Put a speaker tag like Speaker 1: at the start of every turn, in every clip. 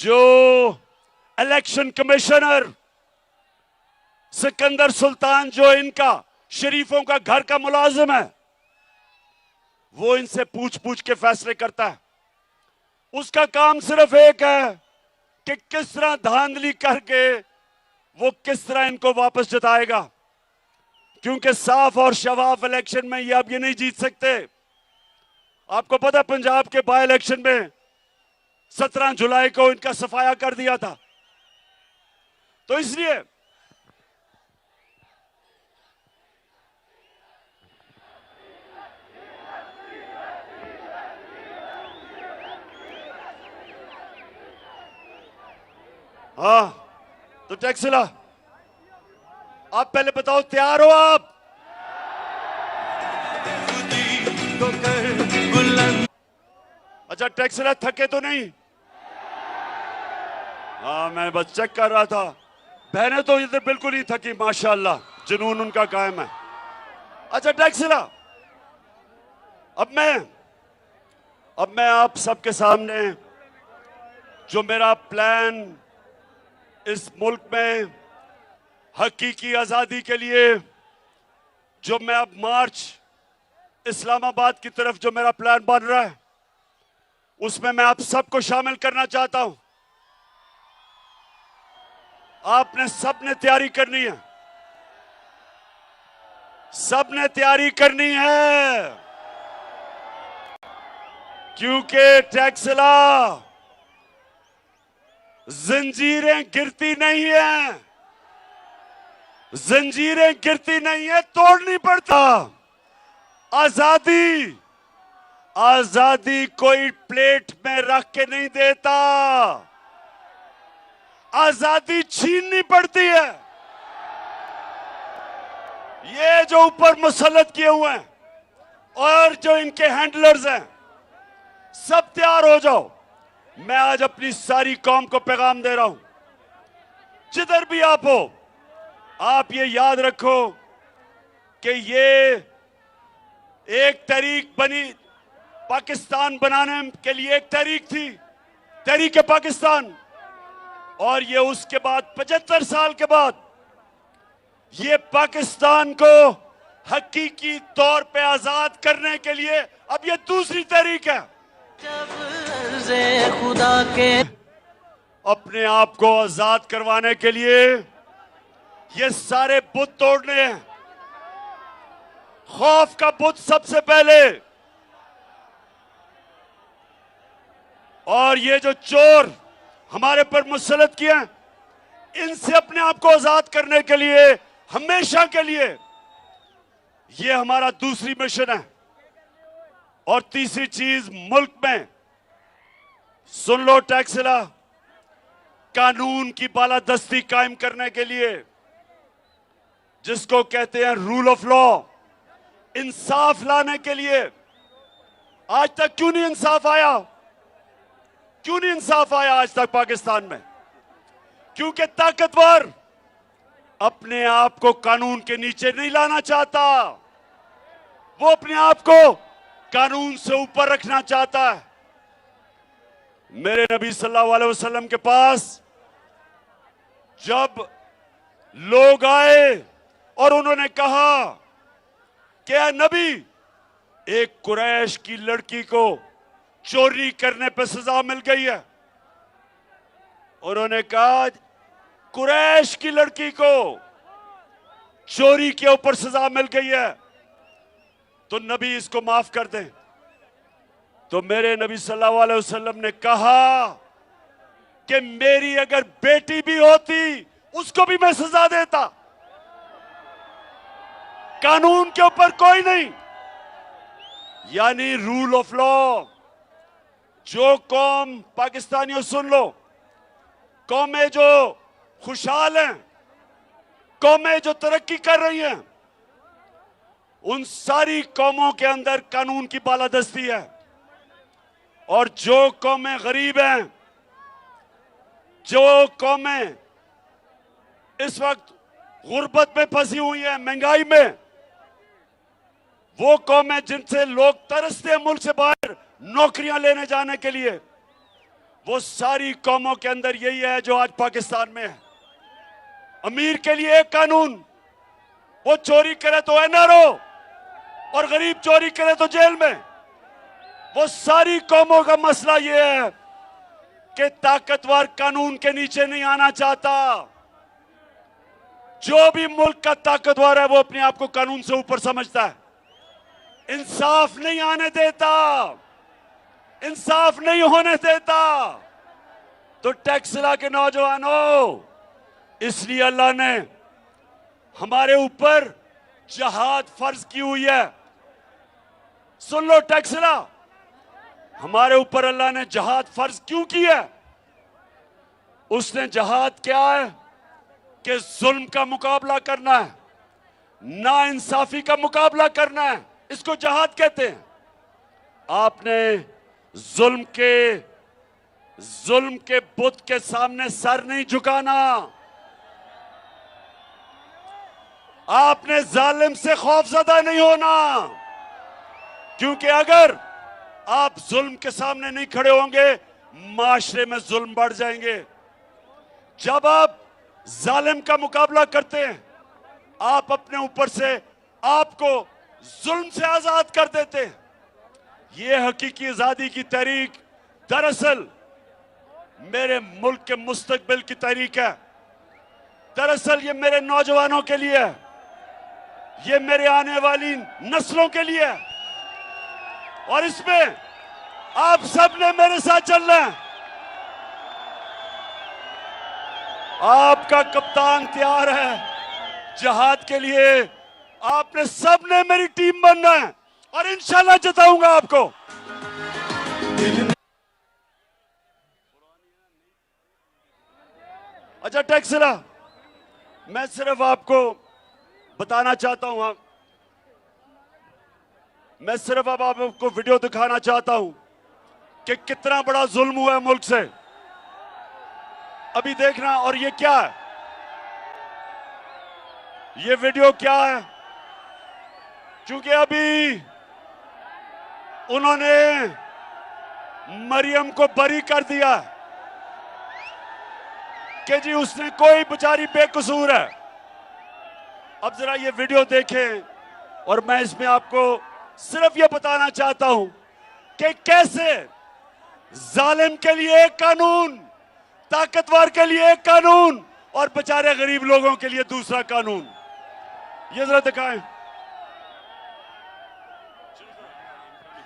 Speaker 1: जो election commissioner Sikandar Sultan, जो इनका शरीफों का घर का मुलाजिम है, वो इनसे पूछ पूछ के फैसले करता है। उसका काम सिर्फ एक है कि किस तरह धांधली करके वो किस तरह इनको वापस जिताएगा, क्योंकि साफ और शफाफ इलेक्शन में ये अब ये नहीं जीत सकते। आपको पता है पंजाब के बाय इलेक्शन में 17 जुलाई को इनका सफाया कर दिया था। तो इसलिए हाँ, तो टैक्सिला आप पहले बताओ, तैयार हो आप? अच्छा, टैक्सिला थके तो नहीं? हाँ, मैं बस चेक कर रहा था। बहनें तो इधर बिल्कुल ही थकी, माशाल्लाह, जुनून उनका कायम है। अच्छा टैक्सिला, अब मैं आप सबके सामने जो मेरा प्लान इस मुल्क में हकीकी आजादी के लिए, जो मैं अब मार्च इस्लामाबाद की तरफ जो मेरा प्लान बन रहा है, उसमें मैं आप सबको शामिल करना चाहता हूं। आपने सबने तैयारी करनी है, सबने तैयारी करनी है, क्योंकि टैक्सिला जंजीरें गिरती नहीं है, जंजीरें गिरती नहीं है, तोड़नी पड़ता। आजादी, आजादी कोई प्लेट में रख के नहीं देता, आजादी छीननी पड़ती है। ये जो ऊपर मुसल्लत किए हुए हैं और जो इनके हैंडलर्स हैं, सब तैयार हो जाओ। मैं आज अपनी सारी कौम को पैगाम दे रहा हूं, जिधर भी आप हो, आप ये याद रखो कि ये एक तहरीक बनी, पाकिस्तान बनाने के लिए एक तहरीक थी, तहरीक पाकिस्तान, और ये उसके बाद 75 साल के बाद ये पाकिस्तान को हकीकी तौर पे आजाद करने के लिए अब ये दूसरी तहरीक है। खुदा के अपने आप को आजाद करवाने के लिए ये सारे बुत तोड़ने हैं। खौफ का बुत सबसे पहले, और ये जो चोर हमारे पर मुसल्लत किए हैं, इनसे अपने आप को आजाद करने के लिए, हमेशा के लिए, ये हमारा दूसरी मिशन है। और तीसरी चीज, मुल्क में, सुन लो टैक्सिला, कानून की बालादस्ती कायम करने के लिए, जिसको कहते हैं रूल ऑफ लॉ, इंसाफ लाने के लिए। आज तक क्यों नहीं इंसाफ आया? क्यों नहीं इंसाफ आया आज तक पाकिस्तान में? क्योंकि ताकतवर अपने आप को कानून के नीचे नहीं लाना चाहता, वो अपने आप को कानून से ऊपर रखना चाहता है। मेरे नबी सल्लल्लाहु अलैहि वसल्लम के पास जब लोग आए और उन्होंने कहा कि ऐ नबी, एक कुरैश की लड़की को चोरी करने पर सजा मिल गई है, उन्होंने कहा कुरैश की लड़की को चोरी के ऊपर सजा मिल गई है, तो नबी इसको माफ कर दें। तो मेरे नबी सल्लल्लाहु अलैहि वसल्लम ने कहा कि मेरी अगर बेटी भी होती, उसको भी मैं सजा देता, कानून के ऊपर कोई नहीं। यानी रूल ऑफ लॉ। जो कौम, पाकिस्तानियों सुन लो, कौमें जो खुशहाल हैं, कौमें जो तरक्की कर रही हैं, उन सारी कौमों के अंदर कानून की बालादस्ती है। और जो कौमें गरीब हैं, जो कौमें इस वक्त गुर्बत में फंसी हुई हैं, महंगाई में, वो कौमें जिनसे लोग तरसते हैं मुल्क से बाहर नौकरियां लेने जाने के लिए, वो सारी कौमों के अंदर यही है जो आज पाकिस्तान में है। अमीर के लिए एक कानून, वो चोरी करे तो एनआरओ और गरीब चोरी करे तो जेल में। वो सारी कौमों का मसला ये है कि ताकतवर कानून के नीचे नहीं आना चाहता। जो भी मुल्क का ताकतवर है वो अपने आप को कानून से ऊपर समझता है, इंसाफ नहीं आने देता, इंसाफ नहीं होने देता। तो टैक्सला के नौजवानों, इसलिए अल्लाह ने हमारे ऊपर जहाद फर्ज की हुई है। सुन लो टैक्सला, हमारे ऊपर अल्लाह ने जहाद फर्ज क्यों की है? उसने जहाद क्या है कि जुल्म का मुकाबला करना है, ना इंसाफी का मुकाबला करना है, इसको जहाद कहते हैं। आपने जुल्म के बुत के सामने सर नहीं झुकाना। आपने जालिम से खौफजदा नहीं होना, क्योंकि अगर आप जुल्म के सामने नहीं खड़े होंगे, माशरे में जुल्म बढ़ जाएंगे। जब आप जालिम का मुकाबला करते हैं, आप अपने ऊपर से आपको जुल्म से आजाद कर देते हैं। यह हकीकी आजादी की तहरीक दरअसल मेरे मुल्क के मुस्तकबिल की तहरीक है। दरअसल ये मेरे नौजवानों के लिए है, ये मेरे आने वाली नस्लों के लिए है, और इसमें आप सब ने मेरे साथ चलना है। आपका कप्तान तैयार है जहाद के लिए। आपने सब ने मेरी टीम बनना है और इंशाल्लाह जिताऊंगा आपको। अच्छा टैक्सला, मैं सिर्फ आपको बताना चाहता हूं, मैं सिर्फ अब आपको वीडियो दिखाना चाहता हूं कि कितना बड़ा जुल्म हुआ है मुल्क से। अभी देखना। और ये क्या है, ये वीडियो क्या है? क्योंकि अभी उन्होंने मरियम को बरी कर दिया कि जी उसने कोई बेचारी बेकसूर है। अब जरा ये वीडियो देखें, और मैं इसमें आपको सिर्फ ये बताना चाहता हूं कि कैसे जालिम के लिए एक कानून, ताकतवर के लिए एक कानून और बेचारे गरीब लोगों के लिए दूसरा कानून। ये जरा दिखाएं।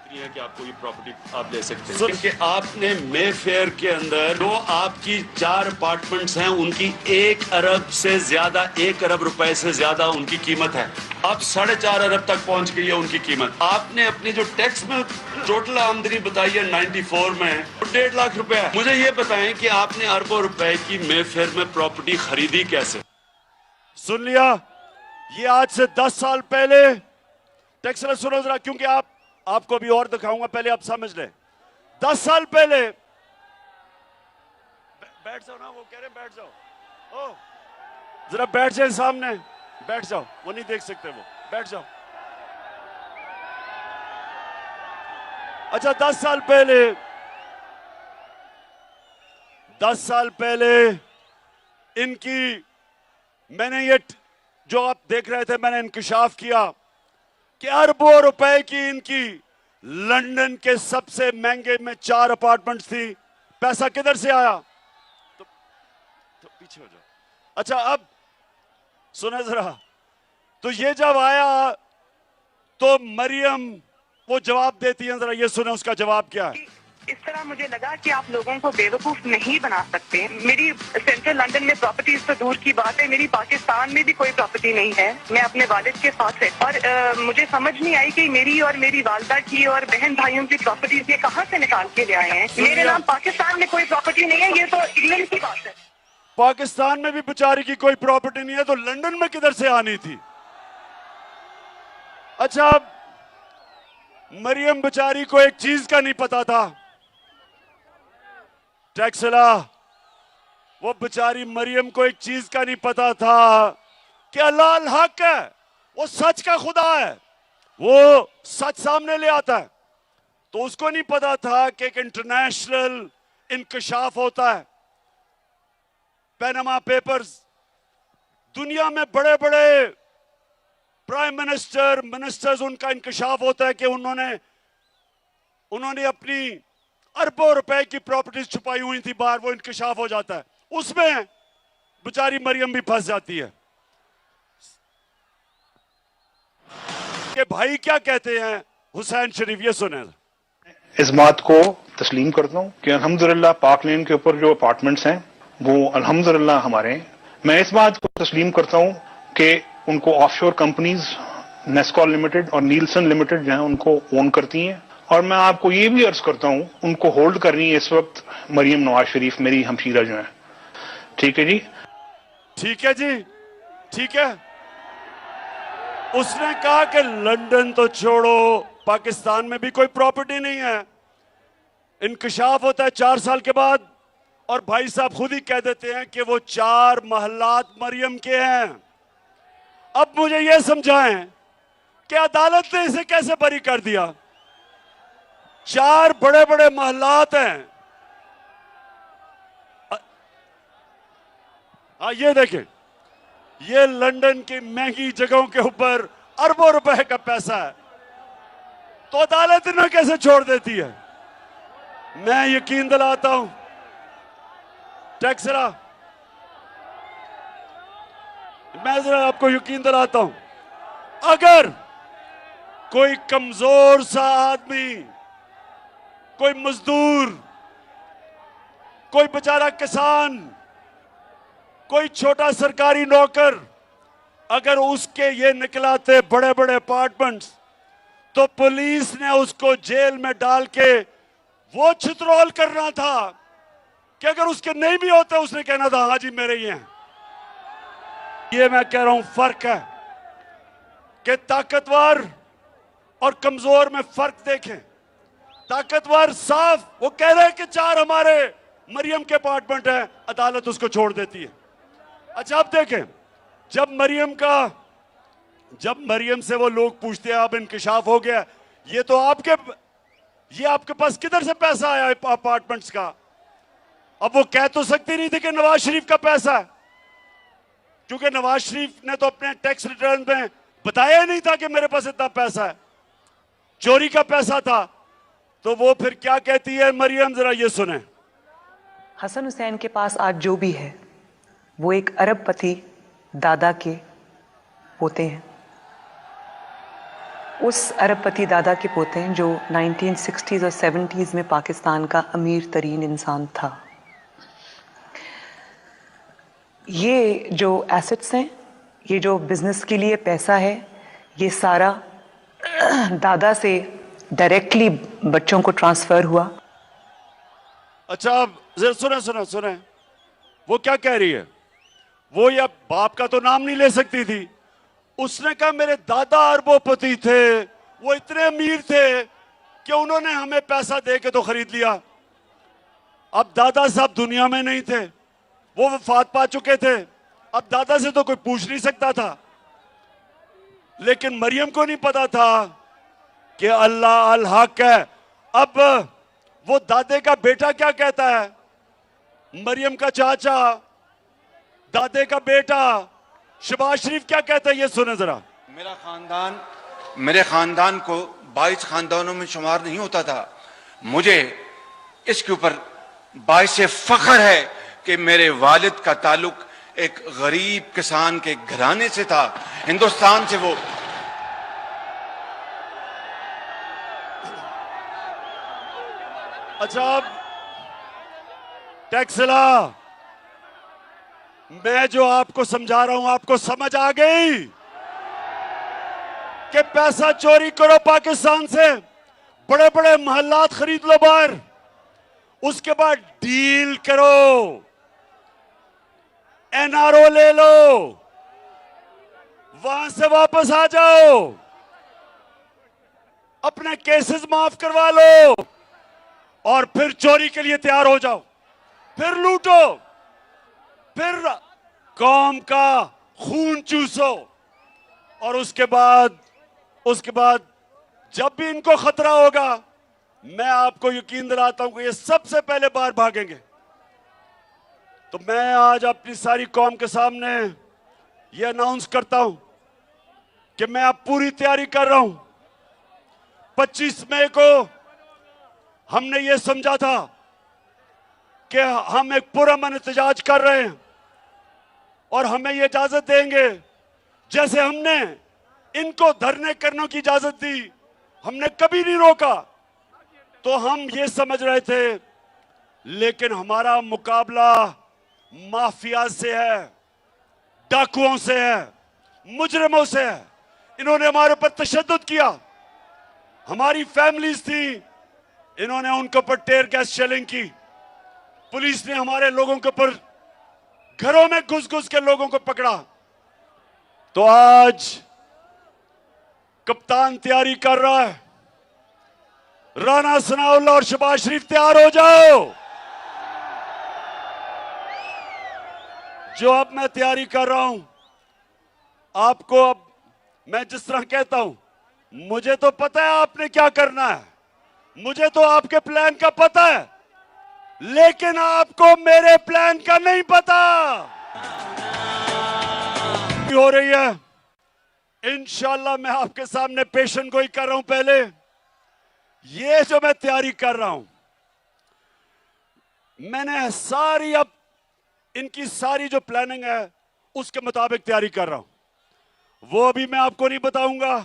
Speaker 1: है कि आपको ये प्रॉपर्टी आप ले सकते हैं, क्योंकि आपने मे फेयर के अंदर जो आपकी 4 अपार्टमेंट्स हैं उनकी 1 अरब से ज्यादा, 1 अरब रुपए से ज्यादा उनकी कीमत है। अब 4.5 अरब तक पहुंच गई है उनकी कीमत। आपने अपनी जो टैक्स में टोटल आमदनी बताई है 94 में 1.5 लाख रुपए है। मुझे ये बताएं कि आपने अरबों रुपए की मे फेयर में प्रॉपर्टी खरीदी कैसे? सुन लिया, ये आज से 10 साल पहले। टैक्स सुनो जरा, क्योंकि आपको भी और दिखाऊंगा, पहले आप समझ लें। 10 साल पहले, बैठ जाओ ना, वो कह रहे बैठ जाओ। ओ जरा बैठ जाए सामने, बैठ जाओ, वो नहीं देख सकते, वो बैठ जाओ। अच्छा 10 साल पहले, 10 साल पहले इनकी, मैंने ये जो आप देख रहे थे, मैंने इंकशाफ किया कि अरबों रुपए की इनकी लंदन के सबसे महंगे में 4 अपार्टमेंट्स थी। पैसा किधर से आया? तो पीछे हो जाओ। अच्छा अब सुने जरा, तो ये जब आया तो मरियम वो जवाब देती है, जरा ये सुने उसका जवाब क्या है।
Speaker 2: इस तरह मुझे लगा कि आप लोगों को बेवकूफ नहीं बना सकते। मेरी सेंट्रल लंदन में प्रॉपर्टीज तो दूर की बात है, मेरी पाकिस्तान में भी कोई प्रॉपर्टी नहीं है। मैं अपने वालिद के साथ है, और मुझे समझ नहीं आई कि मेरी और मेरी वालदा की और बहन भाइयों की प्रॉपर्टीज ये कहाँ से निकाल के ले आए हैं। मेरे नाम पाकिस्तान में कोई प्रॉपर्टी नहीं है, ये तो इंग्लैंड की बात है।
Speaker 1: पाकिस्तान में भी बेचारी की कोई प्रॉपर्टी नहीं है, तो लंदन में किधर से आनी थी? अच्छा मरियम बेचारी को एक चीज का नहीं पता था, टैक्सला, वो बेचारी मरियम को एक चीज का नहीं पता था कि अल्लाह अल हक है, वो सच का खुदा है, वो सच सामने ले आता है। तो उसको नहीं पता था कि एक इंटरनेशनल इंकशाफ होता है, पैनामा पेपर्स, दुनिया में बड़े बड़े प्राइम मिनिस्टर, मिनिस्टर्स, उनका इंकशाफ होता है कि उन्होंने अपनी अरबों रुपए की प्रॉपर्टीज छुपाई हुई थी बाहर, वो इंकशाफ हो जाता है। उसमें बेचारी मरियम भी फंस जाती है कि भाई क्या कहते हैं हुसैन शरीफ, ये सुने।
Speaker 3: इस बात को तस्लीम करता हूं कि अल्हम्दुलिल्लाह पाक लेन के ऊपर जो अपार्टमेंट्स हैं वो अल्हम्दुलिल्लाह हमारे हैं। मैं इस बात को तस्लीम करता हूं कि उनको ऑफशोर कंपनीज नेस्कॉल लिमिटेड और नीलसन लिमिटेड जो है उनको ओन करती हैं, और मैं आपको ये भी अर्ज करता हूं उनको होल्ड कर रही है इस वक्त मरियम नवाज शरीफ, मेरी हमशीरा जो है। ठीक है जी,
Speaker 1: ठीक है जी, ठीक है। उसने कहा कि लंदन तो छोड़ो, पाकिस्तान में भी कोई प्रॉपर्टी नहीं है। इंकशाफ होता है 4 साल के बाद, और भाई साहब खुद ही कह देते हैं कि वो 4 महलात मरियम के हैं। अब मुझे यह समझाएं कि अदालत ने इसे कैसे बरी कर दिया। 4 बड़े बड़े महलात हैं। ये देखें, ये लंदन की महंगी जगहों के ऊपर अरबों रुपए का पैसा है, तो अदालत इन्हें कैसे छोड़ देती है। मैं यकीन दिलाता हूं टैक्सरा, मैं जरा आपको यकीन दिलाता हूं, अगर कोई कमजोर सा आदमी, कोई मजदूर, कोई बेचारा किसान, कोई छोटा सरकारी नौकर, अगर उसके ये निकलाते बड़े बड़े अपार्टमेंट्स, तो पुलिस ने उसको जेल में डाल के वो छितरौल करना था कि अगर उसके नहीं भी होते उसने कहना था हाँ जी मेरे ही हैं। ये मैं कह रहा हूं फर्क है कि ताकतवर और कमजोर में फर्क देखें। ताकतवर साफ वो कह रहे हैं कि 4 हमारे मरियम के अपार्टमेंट है, अदालत उसको छोड़ देती है। अच्छा अब देखें, जब मरियम से वो लोग पूछते हैं अब इंकशाफ हो गया, ये आपके पास किधर से पैसा आया अपार्टमेंट्स का। अब वो कह तो सकती नहीं थी कि नवाज शरीफ का पैसा है, क्योंकि नवाज शरीफ ने तो अपने टैक्स रिटर्न में बताया नहीं था कि मेरे पास इतना पैसा है, चोरी का पैसा था। तो वो फिर क्या कहती है मरियम, जरा ये सुने।
Speaker 4: हसन हुसैन के पास आज जो भी है वो एक अरबपति दादा के पोते हैं। उस अरबपति दादा के पोते हैं जो 1960s और 70s में पाकिस्तान का अमीर तरीन इंसान था। ये जो एसेट्स हैं, ये जो बिजनेस के लिए पैसा है, ये सारा दादा से डायरेक्टली बच्चों को ट्रांसफर हुआ।
Speaker 1: अच्छा अब जरा सुने, वो क्या कह रही है। वो या बाप का तो नाम नहीं ले सकती थी। उसने कहा मेरे दादा अरबोपति थे, वो इतने अमीर थे कि उन्होंने हमें पैसा दे के तो खरीद लिया। अब दादा साहब दुनिया में नहीं थे, वो वफात पा चुके थे। अब दादा से तो कोई पूछ नहीं सकता था, लेकिन मरियम को नहीं पता था कि अल्लाह अल हक है। अब वो दादे का बेटा क्या कहता है, मरियम का चाचा, दादे का बेटा शहबाज शरीफ क्या कहता है, ये सुने जरा।
Speaker 5: मेरे खानदान को 22 खानदानों में शुमार नहीं होता था। मुझे इसके ऊपर बाइस फख्र है कि मेरे वालिद का ताल्लुक एक गरीब किसान के घराने से था, हिंदुस्तान से। वो
Speaker 1: अच्छा अब टैक्सला, मैं जो आपको समझा रहा हूं आपको समझ आ गई कि पैसा चोरी करो पाकिस्तान से, बड़े बड़े महल्लात खरीद लो बाहर, उसके बाद डील करो, एनआरओ ले लो, वहां से वापस आ जाओ, अपने केसेस माफ करवा लो, और फिर चोरी के लिए तैयार हो जाओ, फिर लूटो, फिर कौम का खून चूसो, और उसके बाद जब भी इनको खतरा होगा मैं आपको यकीन दिलाता हूं कि ये सबसे पहले बाहर भागेंगे। तो मैं आज अपनी सारी कौम के सामने ये अनाउंस करता हूं कि मैं अब पूरी तैयारी कर रहा हूं। 25 मई को हमने ये समझा था कि हम एक पुरअमन एहतजाज कर रहे हैं और हमें ये इजाजत देंगे, जैसे हमने इनको धरने करने की इजाजत दी, हमने कभी नहीं रोका। तो हम ये समझ रहे थे, लेकिन हमारा मुकाबला माफिया से है, डाकुओं से है, मुजरिमों से है। इन्होंने हमारे ऊपर तशद्दुद किया, हमारी फैमिलीज थी, इन्होंने उनके ऊपर टेयर गैस शेलिंग की। पुलिस ने हमारे लोगों के ऊपर घरों में घुस घुस के लोगों को पकड़ा। तो आज कप्तान तैयारी कर रहा है, राना सनाउल्लाह और शहबाज शरीफ तैयार हो जाओ। जो अब मैं तैयारी कर रहा हूं, आपको अब मैं जिस तरह कहता हूं, मुझे तो पता है आपने क्या करना है, मुझे तो आपके प्लान का पता है, लेकिन आपको मेरे प्लान का नहीं पता। हो रही है, इंशाल्लाह मैं आपके सामने पेशन गोई कर रहा हूं। पहले ये जो मैं तैयारी कर रहा हूं, मैंने सारी अब इनकी सारी जो प्लानिंग है उसके मुताबिक तैयारी कर रहा हूं। वो अभी मैं आपको नहीं बताऊंगा।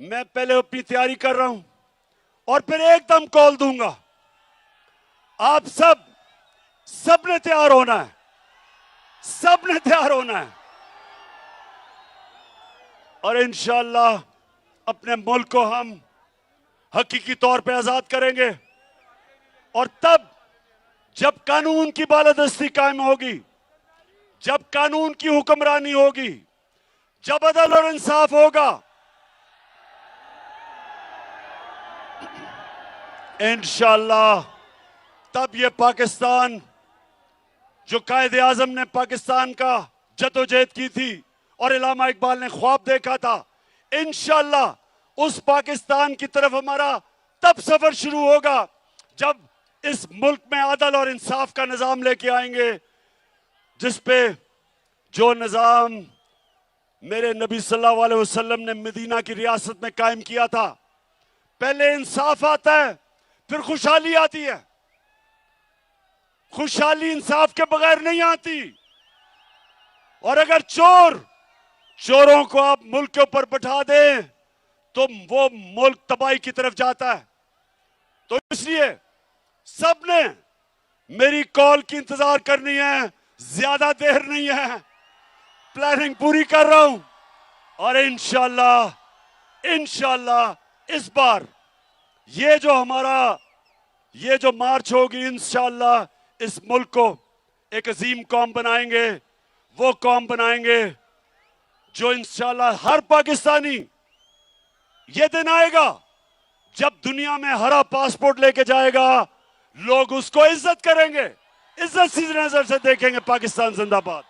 Speaker 1: मैं पहले अपनी तैयारी कर रहा हूं और फिर एकदम कॉल दूंगा। आप सब ने तैयार होना है, सब ने तैयार होना है और इंशाअल्लाह अपने मुल्क को हम हकीकी तौर पे आजाद करेंगे। और तब जब कानून की बालादस्ती कायम होगी, जब कानून की हुक्मरानी होगी, जब अदल और इंसाफ होगा, इंशाअल्लाह तब ये पाकिस्तान जो कायदे आजम ने पाकिस्तान का जदोजहद की थी और इलामा इकबाल ने ख्वाब देखा था, इंशाअल्लाह उस पाकिस्तान की तरफ हमारा तब सफर शुरू होगा जब इस मुल्क में अदल और इंसाफ का निजाम लेके आएंगे, जिस पे जो निजाम मेरे नबी सल्लल्लाहु अलैहि वसल्लम ने मदीना की रियासत में कायम किया था। पहले इंसाफ आता है, फिर खुशहाली आती है। खुशहाली इंसाफ के बगैर नहीं आती। और अगर चोरों को आप मुल्क के ऊपर बैठा दें तो वो मुल्क तबाही की तरफ जाता है। तो इसलिए सबने मेरी कॉल की इंतजार करनी है, ज्यादा देर नहीं है। प्लानिंग पूरी कर रहा हूं और इंशाअल्लाह इस बार ये जो मार्च होगी, इंशाअल्लाह इस मुल्क को एक अजीम कौम बनाएंगे। वो कौम बनाएंगे जो इंशाअल्लाह हर पाकिस्तानी, ये दिन आएगा जब दुनिया में हरा पासपोर्ट लेके जाएगा, लोग उसको इज्जत करेंगे, इज्जत सी नजर से देखेंगे। पाकिस्तान जिंदाबाद।